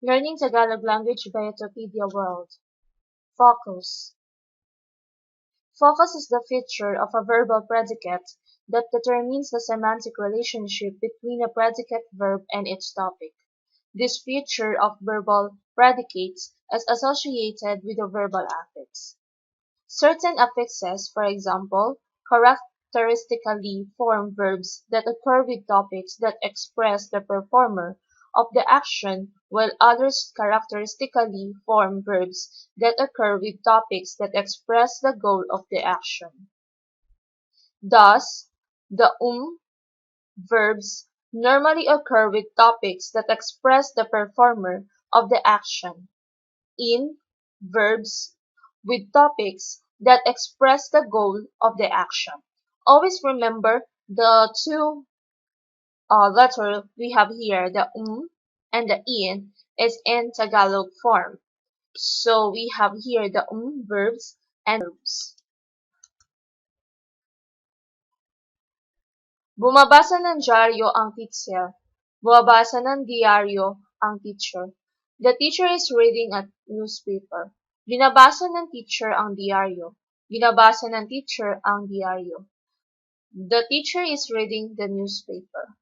Learning Tagalog language by Edupedia World. Focus. Focus is the feature of a verbal predicate that determines the semantic relationship between a predicate verb and its topic. This feature of verbal predicates is associated with the verbal affix. Certain affixes, for example, characteristically form verbs that occur with topics that express the performer of the action, while others characteristically form verbs that occur with topics that express the goal of the action. Thus, the verbs normally occur with topics that express the performer of the action. In verbs with topics that express the goal of the action. Always remember the two letters we have here, the and the in, is in Tagalog form. So we have here the verbs and verbs. Bumabasa ng dyaryo ang teacher. Bumabasa ng diaryo ang teacher. The teacher is reading a newspaper. Binabasa ng teacher ang diaryo. Binabasa ng teacher ang diaryo. The teacher is reading the newspaper.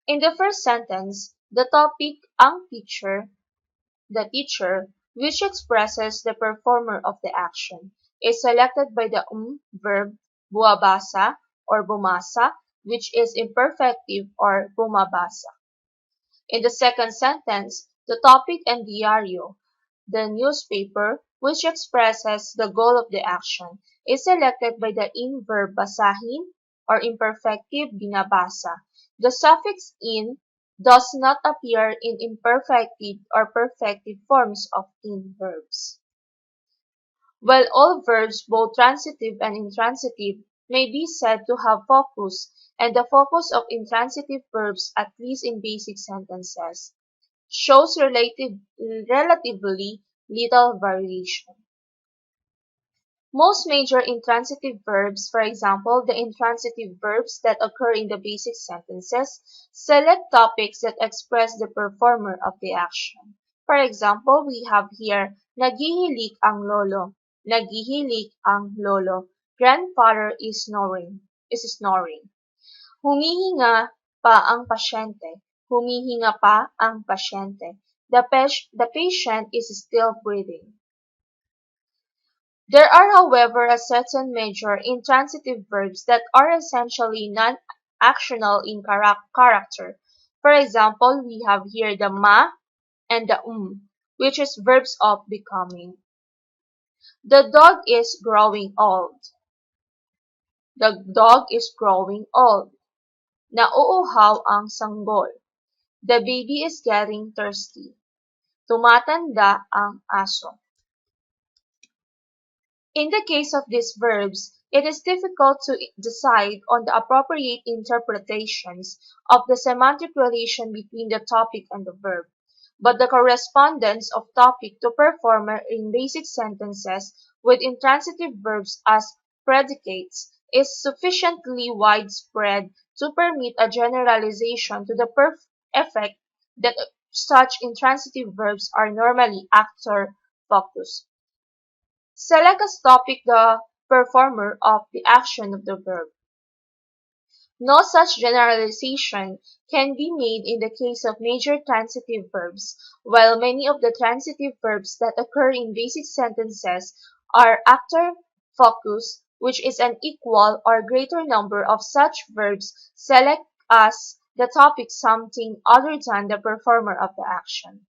In the first sentence, the topic ang teacher, the teacher, which expresses the performer of the action, is selected by the verb buwabasa or bumasa, which is imperfective or bumabasa. In the second sentence, the topic and diaryo, the newspaper, which expresses the goal of the action, is selected by the in-verb basahin or imperfective binabasa. The suffix in does not appear in imperfective or perfective forms of in-verbs. While all verbs, both transitive and intransitive, may be said to have focus, and the focus of intransitive verbs, at least in basic sentences, shows relatively little variation. Most major intransitive verbs, for example, the intransitive verbs that occur in the basic sentences, select topics that express the performer of the action. For example, we have here, nagihilik ang lolo. Nagihilik ang lolo. Grandfather is snoring. Humihinga pa ang pasyente. Humihinga pa ang pasyente. The patient is still breathing. There are, however, a certain major intransitive verbs that are essentially non-actional in character. For example, we have here the ma and the which is verbs of becoming. The dog is growing old. The dog is growing old. Nauuhaw ang sanggol. The baby is getting thirsty. Tumatanda ang aso. In the case of these verbs, it is difficult to decide on the appropriate interpretations of the semantic relation between the topic and the verb, but the correspondence of topic to performer in basic sentences with intransitive verbs as predicates is sufficiently widespread to permit a generalization to the effect that such intransitive verbs are normally actor-focused. Select as topic the performer of the action of the verb. No such generalization can be made in the case of major transitive verbs, while many of the transitive verbs that occur in basic sentences are actor-focused, which is an equal or greater number of such verbs select as the topic something other than the performer of the action.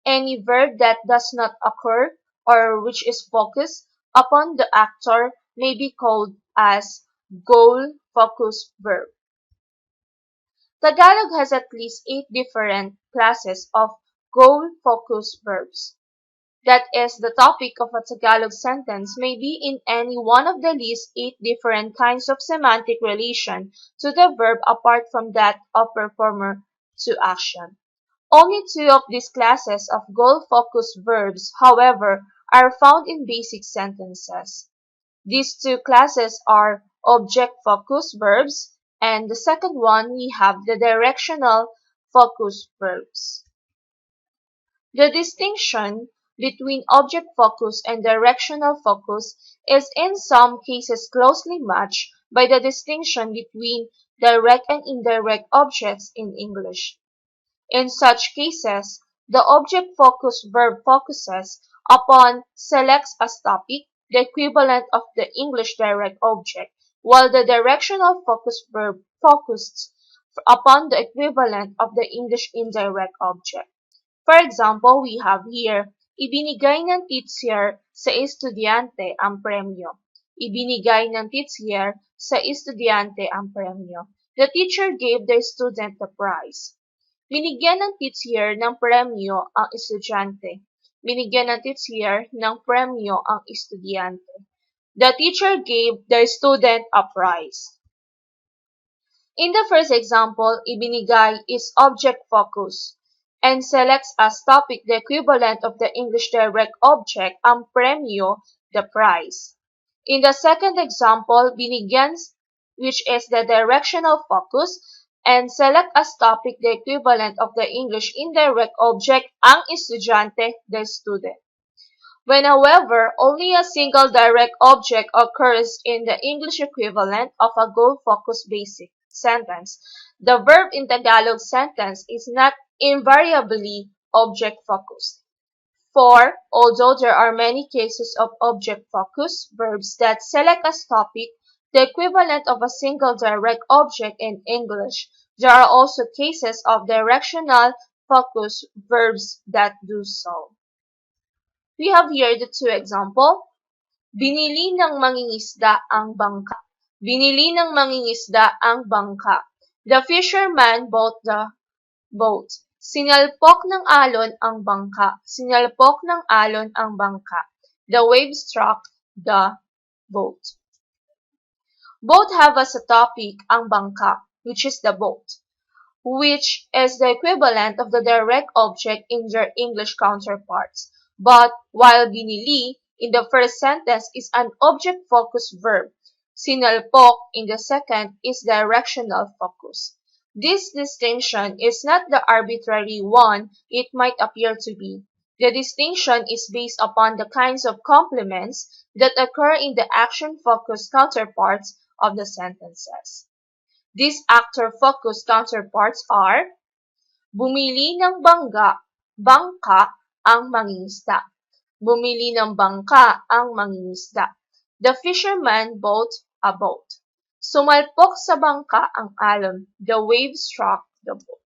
Any verb that does not occur or which is focused upon the actor may be called as goal-focused verb. Tagalog has at least 8 different classes of goal-focused verbs. That is, the topic of a Tagalog sentence may be in any one of the least 8 different kinds of semantic relation to the verb apart from that of performer to action. Only 2 of these classes of goal-focused verbs, however, are found in basic sentences. These 2 classes are object-focused verbs, and the second one we have the directional focused verbs. The distinction between object focus and directional focus is in some cases closely matched by the distinction between direct and indirect objects in English. In such cases, the object focus verb focuses upon selects as topic, the equivalent of the English direct object, while the directional focus verb focuses upon the equivalent of the English indirect object. For example, we have here, ibinigay ng teacher sa estudyante ang premyo. Ibinigay ng teacher sa estudyante ang premyo. The teacher gave the student the prize. Binigyan ng teacher ng premyo ang estudyante. Binigyan ng teacher ng premyo ang estudyante. The teacher gave the student a prize. In the first example, ibinigay is object focus and selects as topic the equivalent of the English direct object, ang premyo, the prize. In the second example, binigyan, which is the directional focus, and select as topic the equivalent of the English indirect object, ang estudyante, the student. When, however, only a single direct object occurs in the English equivalent of a goal-focused basic sentence, the verb in Tagalog sentence is not invariably object-focused. For, although there are many cases of object-focused verbs that select as topic the equivalent of a single direct object in English, there are also cases of directional focus verbs that do so. We have here the two examples. Binili ng mangingisda ang bangka. Binili ng mangingisda ang bangka. The fisherman bought the boat. Sinalpok ng alon ang bangka. Sinalpok ng alon ang bangka. The wave struck the boat. Both have as a topic ang bangka, which is the boat, which is the equivalent of the direct object in their English counterparts. But while binili in the first sentence is an object-focused verb, sinalpok in the second is directional focus. This distinction is not the arbitrary one it might appear to be. The distinction is based upon the kinds of complements that occur in the action-focused counterparts of the sentences. These actor-focused counterparts are bumili ng bangka ang mangingisda. Bumili ng bangka ang mangingisda. The fisherman bought a boat. Sumalpok sa bangka ang alon. The wave struck the boat.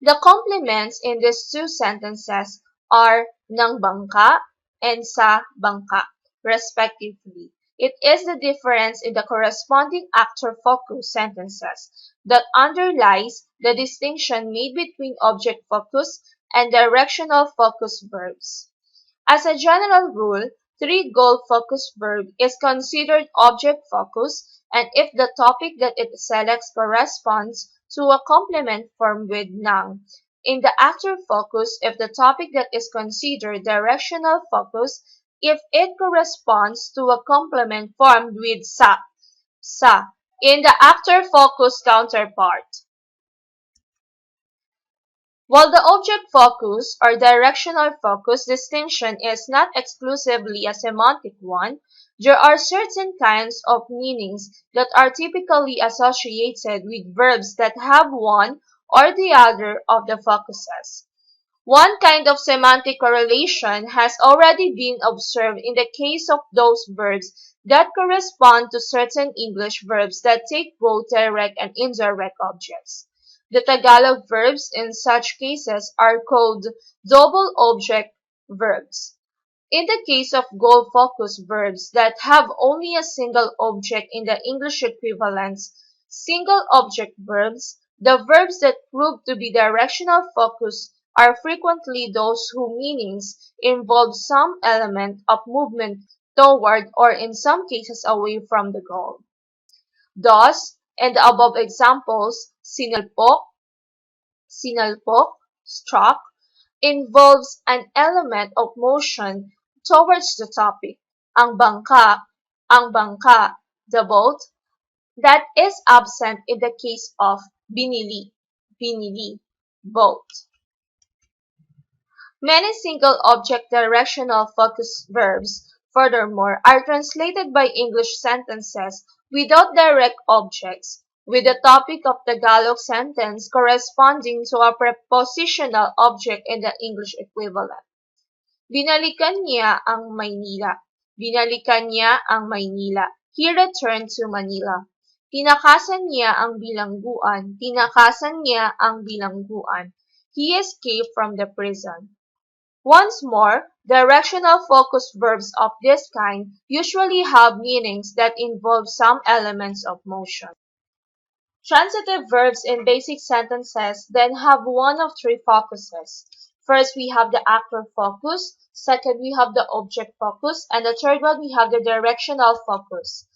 The complements in these two sentences are ng bangka and sa bangka, respectively. It is the difference in the corresponding actor-focused sentences that underlies the distinction made between object-focused and directional-focused verbs. As a general rule, three goal-focused verb is considered object-focused, and if the topic that it selects corresponds to a complement formed with ng. In the actor-focus, if the topic that is considered directional focus, if it corresponds to a complement formed with sa, in the actor-focus counterpart. While the object focus or directional focus distinction is not exclusively a semantic one, there are certain kinds of meanings that are typically associated with verbs that have one or the other of the focuses. One kind of semantic correlation has already been observed in the case of those verbs that correspond to certain English verbs that take both direct and indirect objects. The Tagalog verbs in such cases are called double object verbs. In the case of goal-focused verbs that have only a single object in the English equivalents, single object verbs, the verbs that prove to be directional focus are frequently those whose meanings involve some element of movement toward or in some cases away from the goal. Thus, in the above examples, sinalpok, struck, involves an element of motion towards the topic. Ang bangka, the boat, that is absent in the case of binili, boat. Many single-object directional focus verbs, furthermore, are translated by English sentences without direct objects, with the topic of Tagalog sentence corresponding to a prepositional object in the English equivalent. Binalikan niya ang Maynila. Binalikan niya ang Maynila. He returned to Manila. Tinakasan niya ang bilangguan. Tinakasan niya ang bilangguan. He escaped from the prison. Once more, directional focus verbs of this kind usually have meanings that involve some elements of motion. Transitive verbs in basic sentences then have one of three focuses. First, we have the actor focus. Second, we have the object focus. And the third one, we have the directional focus.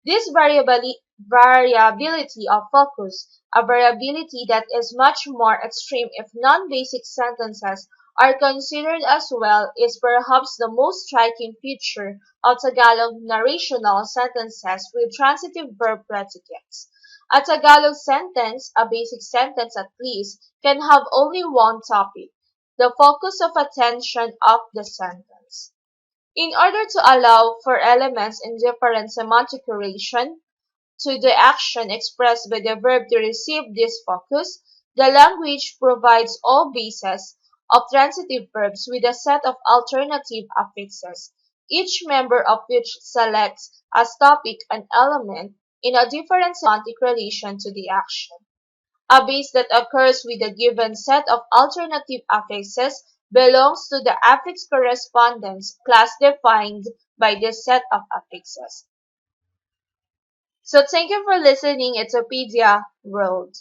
This variability of focus, a variability that is much more extreme if non-basic sentences are considered as well, is perhaps the most striking feature of Tagalog narrational sentences with transitive verb predicates. A Tagalog sentence, a basic sentence at least, can have only one topic, the focus of attention of the sentence. In order to allow for elements in different semantic relation to the action expressed by the verb to receive this focus, the language provides all bases of transitive verbs with a set of alternative affixes, each member of which selects as topic an element in a different semantic relation to the action. A base that occurs with a given set of alternative affixes belongs to the affix correspondence class defined by this set of affixes. So thank you for listening, Edupedia World.